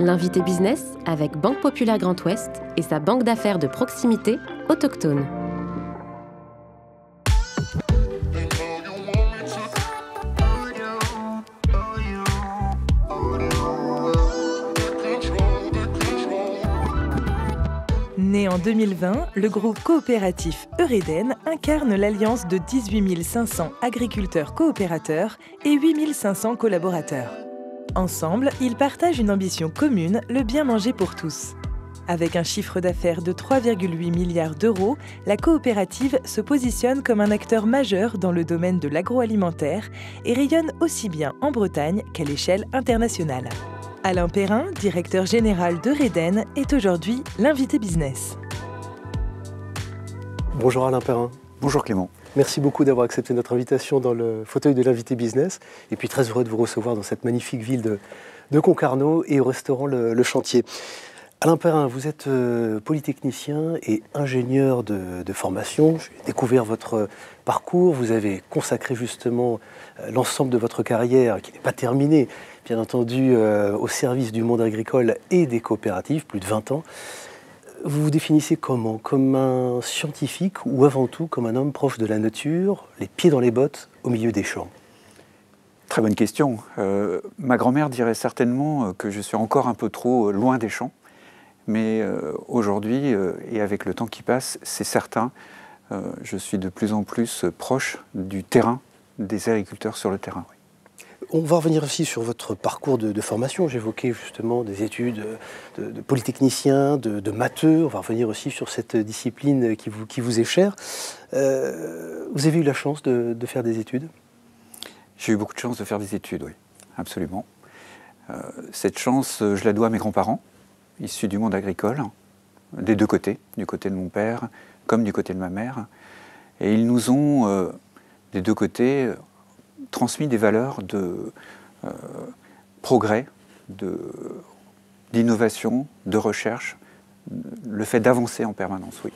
L'invité business avec Banque Populaire Grand Ouest et sa banque d'affaires de proximité autochtone. Né en 2020, le groupe coopératif Eureden incarne l'alliance de 18 500 agriculteurs coopérateurs et 8 500 collaborateurs. Ensemble, ils partagent une ambition commune, le bien manger pour tous. Avec un chiffre d'affaires de 3,8 milliards d'euros, la coopérative se positionne comme un acteur majeur dans le domaine de l'agroalimentaire et rayonne aussi bien en Bretagne qu'à l'échelle internationale. Alain Perrin, directeur général d'Eureden, est aujourd'hui l'invité business. Bonjour Alain Perrin. Bonjour Clément. Merci beaucoup d'avoir accepté notre invitation dans le fauteuil de l'invité business. Et puis très heureux de vous recevoir dans cette magnifique ville de Concarneau et au restaurant Le Chantier. Alain Perrin, vous êtes polytechnicien et ingénieur de formation. J'ai découvert votre parcours. Vous avez consacré justement l'ensemble de votre carrière, qui n'est pas terminée, bien entendu, au service du monde agricole et des coopératives, plus de 20 ans. Vous vous définissez comment? Comme un scientifique ou avant tout comme un homme proche de la nature, les pieds dans les bottes, au milieu des champs? Très bonne question. Ma grand-mère dirait certainement que je suis encore un peu trop loin des champs. Mais aujourd'hui, et avec le temps qui passe, c'est certain, je suis de plus en plus proche du terrain, des agriculteurs sur le terrain. Oui. On va revenir aussi sur votre parcours de formation. J'évoquais justement des études de polytechnicien, de matheux. On va revenir aussi sur cette discipline qui vous est chère. Vous avez eu la chance de faire des études? J'ai eu beaucoup de chance de faire des études, oui, absolument. Cette chance, je la dois à mes grands-parents, issus du monde agricole, des deux côtés, du côté de mon père comme du côté de ma mère. Et ils nous ont, des deux côtés, transmis des valeurs de progrès, d'innovation, de recherche, le fait d'avancer en permanence, oui.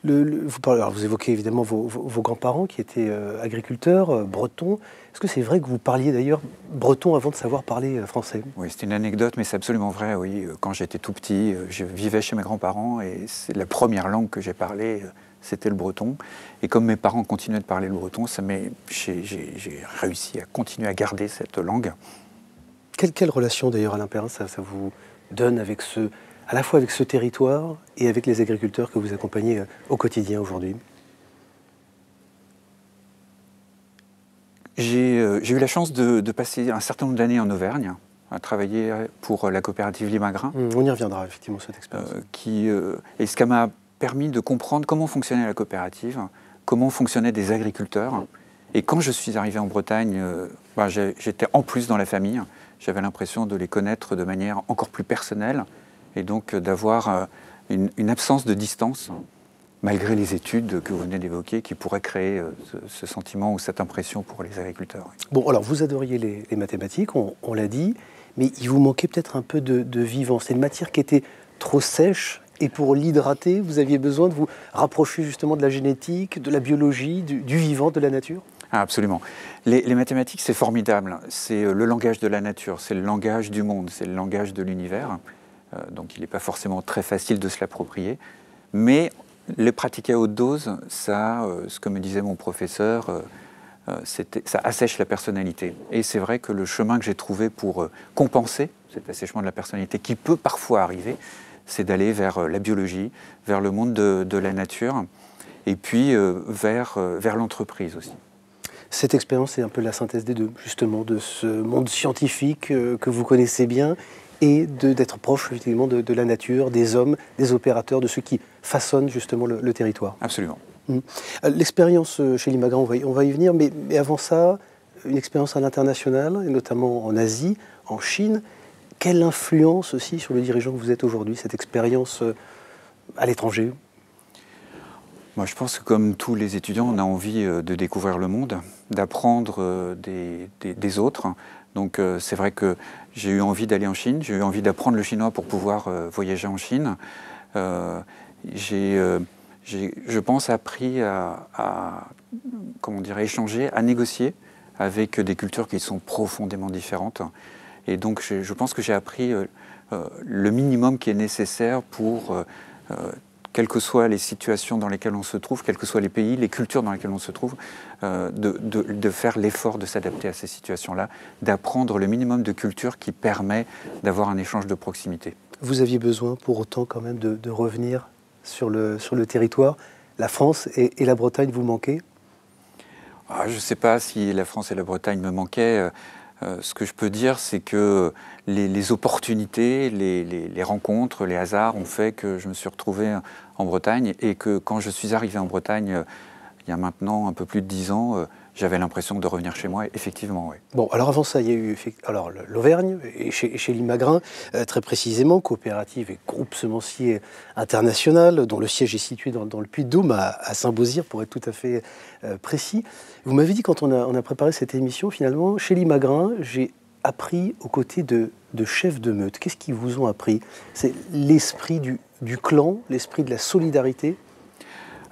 Vous évoquez évidemment vos grands-parents qui étaient agriculteurs, bretons. Est-ce que c'est vrai que vous parliez d'ailleurs breton avant de savoir parler français? Oui, c'est une anecdote, mais c'est absolument vrai, oui. Quand j'étais tout petit, je vivais chez mes grands-parents et c'est la première langue que j'ai parlée, c'était le breton. Et comme mes parents continuaient de parler le breton, j'ai réussi à continuer à garder cette langue. Quelle relation d'ailleurs, Alain Perrin, ça vous donne avec à la fois avec ce territoire et avec les agriculteurs que vous accompagnez au quotidien aujourd'hui? J'ai eu la chance de passer un certain nombre d'années en Auvergne, à travailler pour la coopérative Limagrin. On y reviendra effectivement, cette expérience. Et ce qui m'a permis de comprendre comment fonctionnait la coopérative, comment fonctionnaient des agriculteurs. Et quand je suis arrivé en Bretagne, j'étais en plus dans la famille. J'avais l'impression de les connaître de manière encore plus personnelle et donc d'avoir une absence de distance, malgré les études que vous venez d'évoquer, qui pourraient créer ce sentiment ou cette impression pour les agriculteurs. Bon, alors vous adoriez les mathématiques, on l'a dit, mais il vous manquait peut-être un peu de vivant. C'est une matière qui était trop sèche, et pour l'hydrater, vous aviez besoin de vous rapprocher justement de la génétique, de la biologie, du vivant, de la nature? Ah, absolument. Les mathématiques, c'est formidable. C'est le langage de la nature, c'est le langage du monde, c'est le langage de l'univers. Donc il n'est pas forcément très facile de se l'approprier. Mais les pratiquer à haute dose, ça, ce que me disait mon professeur, ça assèche la personnalité. Et c'est vrai que le chemin que j'ai trouvé pour compenser cet assèchement de la personnalité, qui peut parfois arriver, c'est d'aller vers la biologie, vers le monde de la nature, et puis vers l'entreprise aussi. Cette expérience, c'est un peu la synthèse des deux, justement, de ce monde scientifique que vous connaissez bien, et d'être proche effectivement de la nature, des hommes, des opérateurs, de ceux qui façonnent justement le territoire. Absolument. L'expérience chez Limagrin, on va y venir, mais avant ça, une expérience à l'international, et notamment en Asie, en Chine. Quelle influence aussi sur le dirigeant que vous êtes aujourd'hui, cette expérience à l'étranger? Moi, je pense que comme tous les étudiants, on a envie de découvrir le monde, d'apprendre des autres. Donc c'est vrai que j'ai eu envie d'aller en Chine, j'ai eu envie d'apprendre le chinois pour pouvoir voyager en Chine. Je pense, appris à échanger, à négocier avec des cultures qui sont profondément différentes. Et donc je pense que j'ai appris le minimum qui est nécessaire pour, quelles que soient les situations dans lesquelles on se trouve, quels que soient les pays, les cultures dans lesquelles on se trouve, de faire l'effort de s'adapter à ces situations-là, d'apprendre le minimum de culture qui permet d'avoir un échange de proximité. Vous aviez besoin pour autant quand même de revenir sur le territoire. La France et la Bretagne vous manquaient? Je ne sais pas si la France et la Bretagne me manquaient. Ce que je peux dire, c'est que les opportunités, les rencontres, les hasards ont fait que je me suis retrouvé en Bretagne et que quand je suis arrivé en Bretagne, il y a maintenant un peu plus de 10 ans, j'avais l'impression de revenir chez moi, effectivement, oui. Bon, alors avant ça, il y a eu l'Auvergne, et chez Limagrain, très précisément, coopérative et groupe semencier international, dont le siège est situé dans le Puy-de-Dôme, à Saint-Beauzire, pour être tout à fait précis. Vous m'avez dit, quand on a préparé cette émission, finalement, chez Limagrain, j'ai appris aux côtés de chefs de meute. Qu'est-ce qu'ils vous ont appris? C'est l'esprit du clan, l'esprit de la solidarité?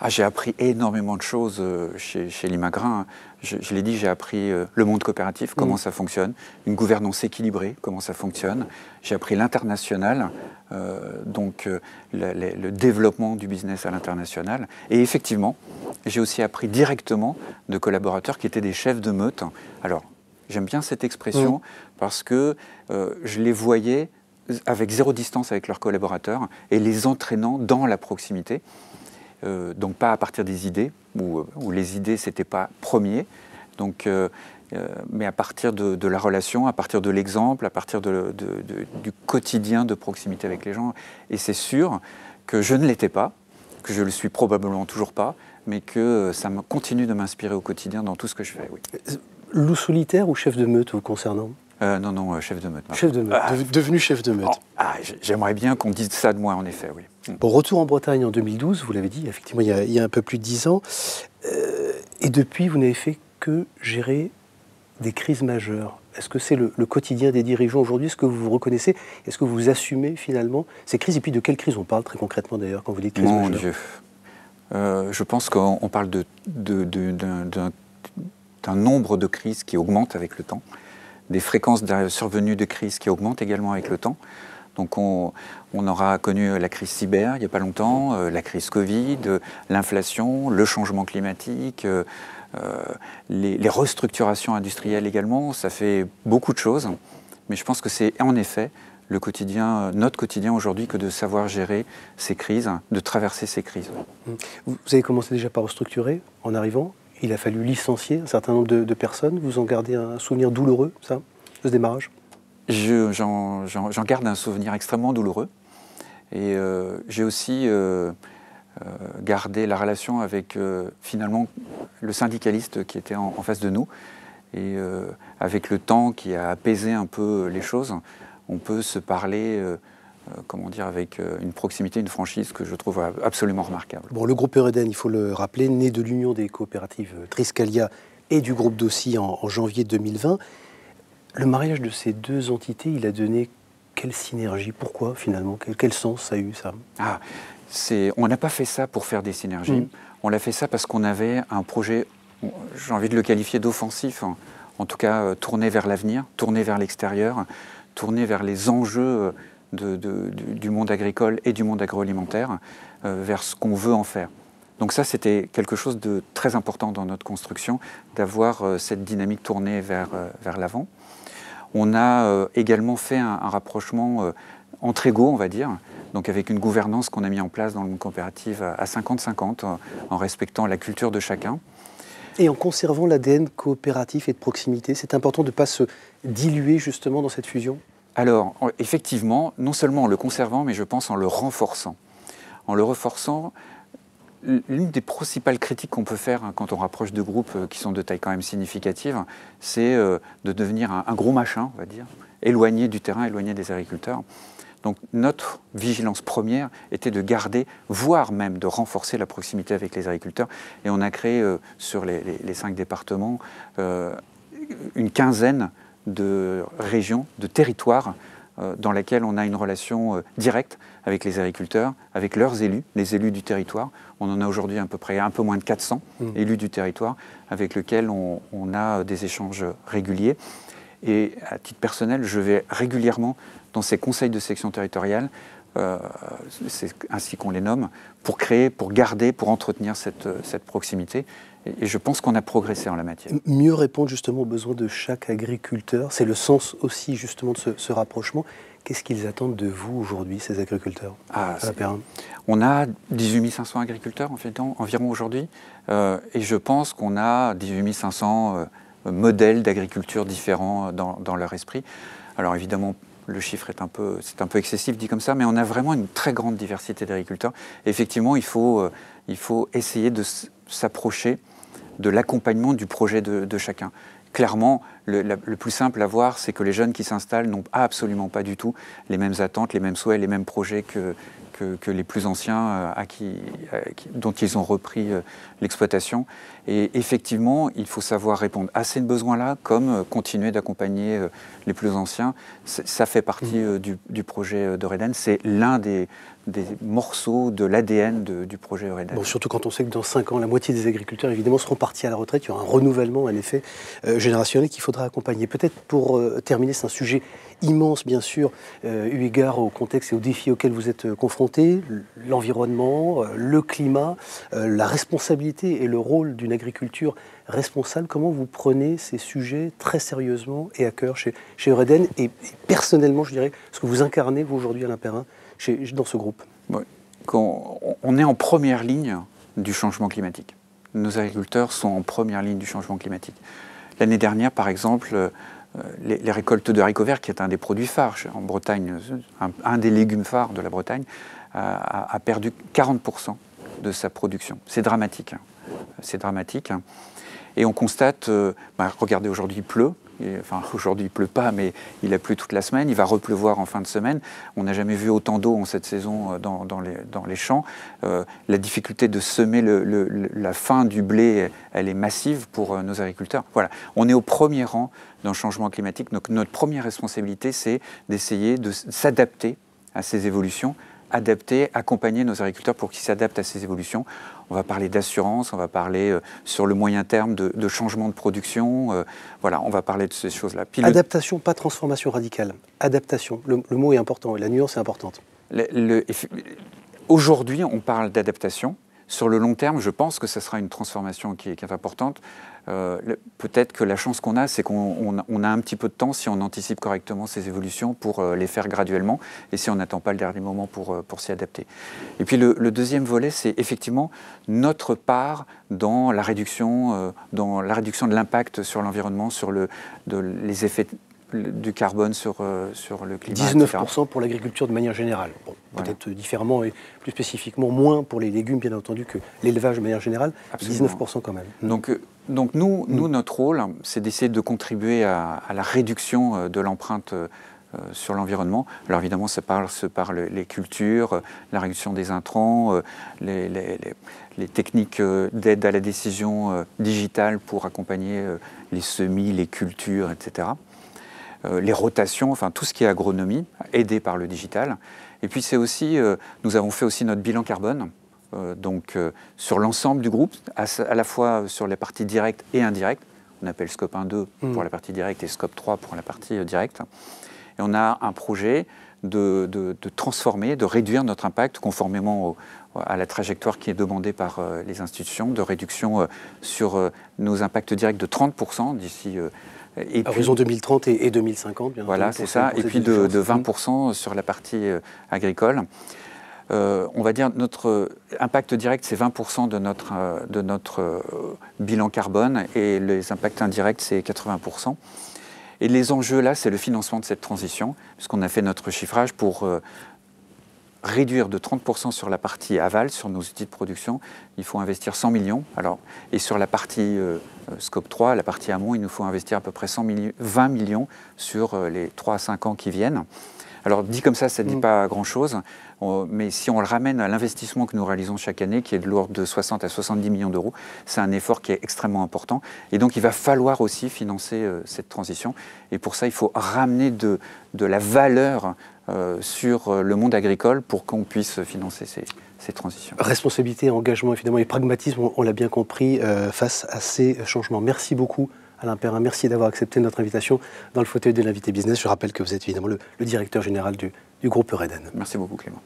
J'ai appris énormément de choses chez Limagrain. Je l'ai dit, j'ai appris le monde coopératif, comment ça fonctionne, une gouvernance équilibrée, comment ça fonctionne. J'ai appris l'international, donc le développement du business à l'international. Et effectivement, j'ai aussi appris directement de collaborateurs qui étaient des chefs de meute. Alors, j'aime bien cette expression parce que je les voyais avec zéro distance avec leurs collaborateurs et les entraînant dans la proximité. Donc pas à partir des idées, où les idées c'était pas premier, donc, mais à partir de la relation, à partir de l'exemple, à partir du quotidien de proximité avec les gens. Et c'est sûr que je ne l'étais pas, que je le suis probablement toujours pas, mais que ça continue de m'inspirer au quotidien dans tout ce que je fais. Oui. Loup solitaire ou chef de meute vous concernant? Non, chef de meute. Chef de meute, devenu chef de meute. J'aimerais bien qu'on dise ça de moi, en effet, oui. Bon, retour en Bretagne en 2012, vous l'avez dit, effectivement, il y a un peu plus de 10 ans. Et depuis, vous n'avez fait que gérer des crises majeures. Est-ce que c'est le quotidien des dirigeants aujourd'hui? Est-ce que vous vous reconnaissez? Est-ce que vous assumez finalement ces crises? Et puis de quelles crises on parle très concrètement d'ailleurs quand vous dites crise majeure? Mon Dieu. Je pense qu'on parle d'un nombre de crises qui augmente avec le temps, des fréquences de survenue de crises qui augmentent également avec le temps. Donc on aura connu la crise cyber il n'y a pas longtemps, la crise Covid, l'inflation, le changement climatique, les restructurations industrielles également. Ça fait beaucoup de choses, mais je pense que c'est en effet le quotidien, notre quotidien aujourd'hui, que de savoir gérer ces crises, de traverser ces crises. Vous avez commencé déjà par restructurer en arrivant. Il a fallu licencier un certain nombre de personnes. Vous en gardez un souvenir douloureux, ça, de ce démarrage? J'en garde un souvenir extrêmement douloureux. Et j'ai aussi gardé la relation avec, finalement, le syndicaliste qui était en face de nous. Et avec le temps qui a apaisé un peu les choses, on peut se parler comment dire, avec une proximité, une franchise que je trouve absolument remarquable. Bon, le groupe Eureden, il faut le rappeler, né de l'union des coopératives Triskalia et du groupe Dossi en janvier 2020. Le mariage de ces deux entités, il a donné quelle synergie? Pourquoi finalement? Quel sens ça a eu, ça? On n'a pas fait ça pour faire des synergies. On l'a fait ça parce qu'on avait un projet, j'ai envie de le qualifier d'offensif, en tout cas tourné vers l'avenir, tourné vers l'extérieur, tourné vers les enjeux du monde agricole et du monde agroalimentaire, vers ce qu'on veut en faire. Donc ça, c'était quelque chose de très important dans notre construction, d'avoir cette dynamique tournée vers l'avant. On a également fait un rapprochement entre égaux, on va dire, donc avec une gouvernance qu'on a mis en place dans le monde coopératif à 50-50, en respectant la culture de chacun. Et en conservant l'ADN coopératif et de proximité, c'est important de ne pas se diluer justement dans cette fusion? Alors, effectivement, non seulement en le conservant, mais je pense en le renforçant. En le renforçant, l'une des principales critiques qu'on peut faire quand on rapproche de groupes qui sont de taille quand même significative, c'est de devenir un gros machin, on va dire, éloigné du terrain, éloigné des agriculteurs. Donc notre vigilance première était de garder, voire même de renforcer la proximité avec les agriculteurs. Et on a créé sur les 5 départements une quinzaine de régions, de territoires dans lesquels on a une relation directe avec les agriculteurs, avec leurs élus, les élus du territoire. On en a aujourd'hui à peu près un peu moins de 400 élus du territoire avec lesquels on a des échanges réguliers. Et à titre personnel, je vais régulièrement dans ces conseils de section territoriale, c'est ainsi qu'on les nomme, pour créer, pour garder, pour entretenir cette proximité. Et je pense qu'on a progressé en la matière. Mieux répondre justement aux besoins de chaque agriculteur, c'est le sens aussi justement de ce rapprochement. Qu'est-ce qu'ils attendent de vous aujourd'hui, ces agriculteurs? On a 18 500 agriculteurs environ aujourd'hui, et je pense qu'on a 18 500 modèles d'agriculture différents dans leur esprit. Alors évidemment, le chiffre c'est un peu excessif dit comme ça, mais on a vraiment une très grande diversité d'agriculteurs. Effectivement, il faut essayer de s'approcher de l'accompagnement du projet de chacun. Clairement, le plus simple à voir, c'est que les jeunes qui s'installent n'ont absolument pas du tout les mêmes attentes, les mêmes souhaits, les mêmes projets que les plus anciens dont ils ont repris l'exploitation. Et effectivement, il faut savoir répondre à ces besoins-là, comme continuer d'accompagner les plus anciens. Ça fait partie du projet d'Eureden. C'est l'un des morceaux de l'ADN du projet Eureden. Bon, surtout quand on sait que dans 5 ans, la moitié des agriculteurs, évidemment, seront partis à la retraite. Il y aura un renouvellement, un effet générationnel qu'il faudra accompagner. Peut-être pour terminer, c'est un sujet immense, bien sûr, eu égard au contexte et aux défis auxquels vous êtes confrontés, l'environnement, le climat, la responsabilité et le rôle d'une agriculture responsable. Comment vous prenez ces sujets très sérieusement et à cœur chez Eureden et personnellement, je dirais, ce que vous incarnez, vous, aujourd'hui, Alain Perrin, dans ce groupe? On est en première ligne du changement climatique. Nos agriculteurs sont en première ligne du changement climatique. L'année dernière, par exemple, les récoltes de haricots verts, qui est un des produits phares en Bretagne, un des légumes phares de la Bretagne, a perdu 40% de sa production. C'est dramatique. C'est dramatique. Et on constate, regardez, aujourd'hui il pleut. Enfin, aujourd'hui il ne pleut pas, mais il a plu toute la semaine. Il va repleuvoir en fin de semaine. On n'a jamais vu autant d'eau en cette saison dans les champs. La difficulté de semer la fin du blé, elle est massive pour nos agriculteurs. Voilà, on est au premier rang d'un changement climatique. Donc notre première responsabilité, c'est d'essayer de s'adapter à ces évolutions, accompagner nos agriculteurs pour qu'ils s'adaptent à ces évolutions. On va parler d'assurance, on va parler sur le moyen terme de changement de production. Voilà, on va parler de ces choses-là. Adaptation, pas transformation radicale. Adaptation, le mot est important et la nuance est importante. Aujourd'hui, on parle d'adaptation. Sur le long terme, je pense que ce sera une transformation qui est importante. Peut-être que la chance qu'on a, c'est qu'on a un petit peu de temps si on anticipe correctement ces évolutions pour les faire graduellement et si on n'attend pas le dernier moment pour s'y adapter. Et puis le deuxième volet, c'est effectivement notre part dans la réduction de l'impact sur l'environnement, sur les effets du carbone sur le climat. 19% etc. pour l'agriculture de manière générale. Bon, peut-être différemment et plus spécifiquement moins pour les légumes, bien entendu, que l'élevage de manière générale. Absolument. 19% quand même. Donc nous, notre rôle, c'est d'essayer de contribuer à la réduction de l'empreinte sur l'environnement. Alors évidemment, ça passe par les cultures, la réduction des intrants, les techniques d'aide à la décision digitale pour accompagner les semis, les cultures, etc. Les rotations, enfin tout ce qui est agronomie, aidé par le digital. Et puis c'est aussi, nous avons fait aussi notre bilan carbone, sur l'ensemble du groupe, à la fois sur les parties directes et indirectes. On appelle Scope 1-2 pour la partie directe et Scope 3 pour la partie directe. Et on a un projet de transformer, de réduire notre impact conformément à la trajectoire qui est demandée par les institutions, de réduction sur nos impacts directs de 30% d'ici... à horizon 2030 et 2050, bien voilà, c'est ça. Et puis de 20% sur la partie agricole. On va dire notre impact direct, c'est 20% de notre bilan carbone et les impacts indirects, c'est 80%. Et les enjeux là, c'est le financement de cette transition, puisqu'on a fait notre chiffrage pour réduire de 30% sur la partie aval, sur nos outils de production. Il faut investir 100 millions. Alors, et sur la partie Scope 3, la partie amont, il nous faut investir à peu près 20 millions sur les 3 à 5 ans qui viennent. Alors dit comme ça ne dit pas grand-chose, mais si on le ramène à l'investissement que nous réalisons chaque année, qui est de l'ordre de 60 à 70 millions d'euros, c'est un effort qui est extrêmement important. Et donc il va falloir aussi financer cette transition. Et pour ça, il faut ramener de la valeur sur le monde agricole pour qu'on puisse financer ces transitions. Responsabilité, engagement, évidemment, et pragmatisme, on l'a bien compris, face à ces changements. Merci beaucoup. Alain Perrin, merci d'avoir accepté notre invitation dans le fauteuil de l'invité business. Je rappelle que vous êtes évidemment le directeur général du groupe Eureden. Merci beaucoup Clément.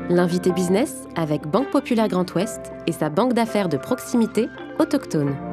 L'invité business avec Banque Populaire Grand Ouest et sa banque d'affaires de proximité autochtone.